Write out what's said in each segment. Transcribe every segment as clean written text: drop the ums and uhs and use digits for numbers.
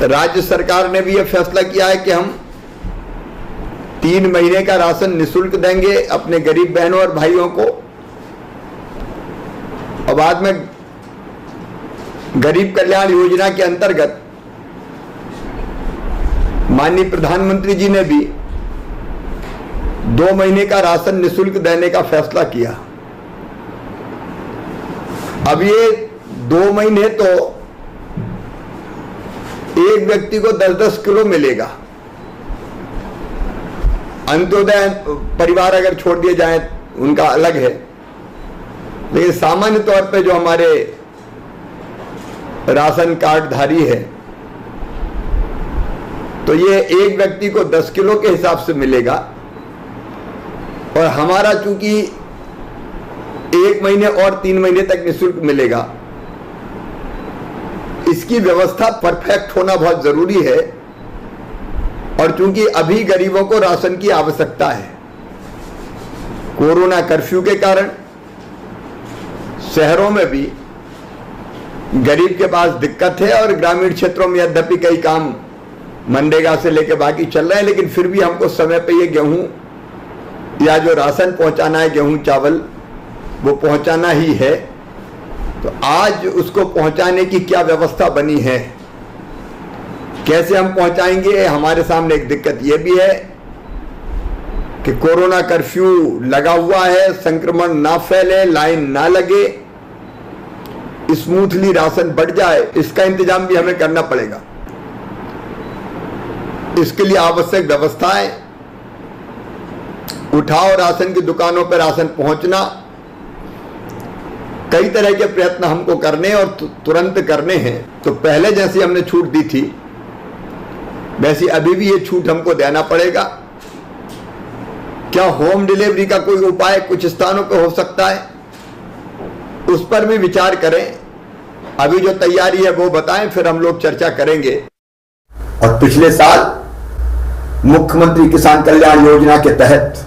राज्य सरकार ने भी यह फैसला किया है कि हम 3 महीने का राशन निःशुल्क देंगे अपने गरीब बहनों और भाइयों को, और बाद में गरीब कल्याण योजना के अंतर्गत माननीय प्रधानमंत्री जी ने भी 2 महीने का राशन निःशुल्क देने का फैसला किया। अब ये 2 महीने तो एक व्यक्ति को 10-10 किलो मिलेगा। अंत्योदय परिवार अगर छोड़ दिए जाए उनका अलग है, लेकिन सामान्य तौर पे जो हमारे राशन कार्ड धारी है तो ये एक व्यक्ति को 10 किलो के हिसाब से मिलेगा। और हमारा चूंकि 1 महीने और 3 महीने तक निःशुल्क मिलेगा, इसकी व्यवस्था परफेक्ट होना बहुत जरूरी है। और चूंकि अभी गरीबों को राशन की आवश्यकता है, कोरोना कर्फ्यू के कारण शहरों में भी गरीब के पास दिक्कत है और ग्रामीण क्षेत्रों में यद्यपि कई काम मनरेगा से लेकर बाकी चल रहे हैं, लेकिन फिर भी हमको समय पे ये गेहूं या जो राशन पहुंचाना है, गेहूं चावल, वो पहुंचाना ही है। तो आज उसको पहुंचाने की क्या व्यवस्था बनी है, कैसे हम पहुंचाएंगे? हमारे सामने एक दिक्कत यह भी है कि कोरोना कर्फ्यू लगा हुआ है, संक्रमण ना फैले, लाइन ना लगे, स्मूथली राशन बढ़ जाए, इसका इंतजाम भी हमें करना पड़ेगा। इसके लिए आवश्यक व्यवस्थाएं, उठाओ राशन की दुकानों पर राशन पहुंचना, कई तरह के प्रयत्न हमको करने और तुरंत करने हैं। तो पहले जैसी हमने छूट दी थी वैसी अभी भी ये छूट हमको देना पड़ेगा। क्या होम डिलीवरी का कोई उपाय कुछ स्थानों पर हो सकता है, उस पर भी विचार करें। अभी जो तैयारी है वो बताएं, फिर हम लोग चर्चा करेंगे। और पिछले साल मुख्यमंत्री किसान कल्याण योजना के तहत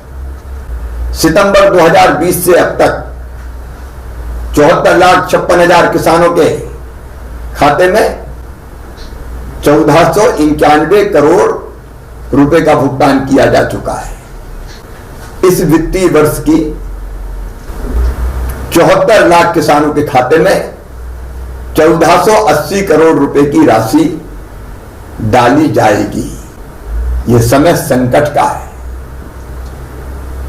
सितंबर 2020 से अब तक 74,56,000 किसानों के खाते में 1491 करोड़ रुपए का भुगतान किया जा चुका है। इस वित्तीय वर्ष की 74 लाख किसानों के खाते में 1480 करोड़ रुपए की राशि डाली जाएगी। यह समय संकट का है,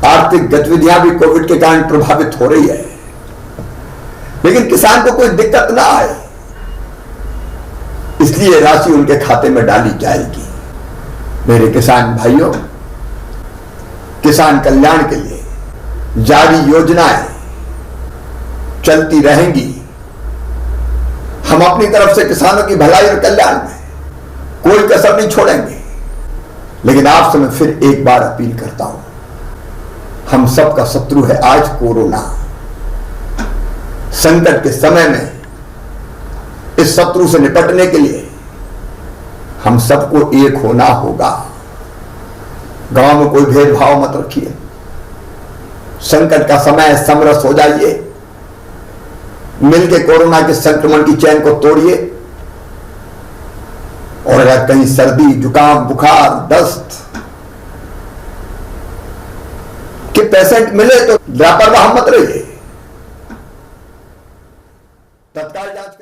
आर्थिक गतिविधियां भी कोविड के कारण प्रभावित हो रही है, लेकिन किसान को कोई दिक्कत ना आए इसलिए राशि उनके खाते में डाली जाएगी। मेरे किसान भाइयों, किसान कल्याण के लिए जारी योजनाएं चलती रहेंगी। हम अपनी तरफ से किसानों की भलाई और कल्याण में कोई कसर नहीं छोड़ेंगे। लेकिन आपसे मैं फिर एक बार अपील करता हूं, हम सबका शत्रु है आज कोरोना। संकट के समय में इस शत्रु से निपटने के लिए हम सबको एक होना होगा। गांव में कोई भेदभाव मत रखिए। संकट का समय समरस हो जाइए, मिलकर कोरोना के संक्रमण की चैन को तोड़िए। और अगर कहीं सर्दी, जुकाम, बुखार, दस्त के पेशेंट मिले तो लापरवाह मत रहिए, तत्काल जांच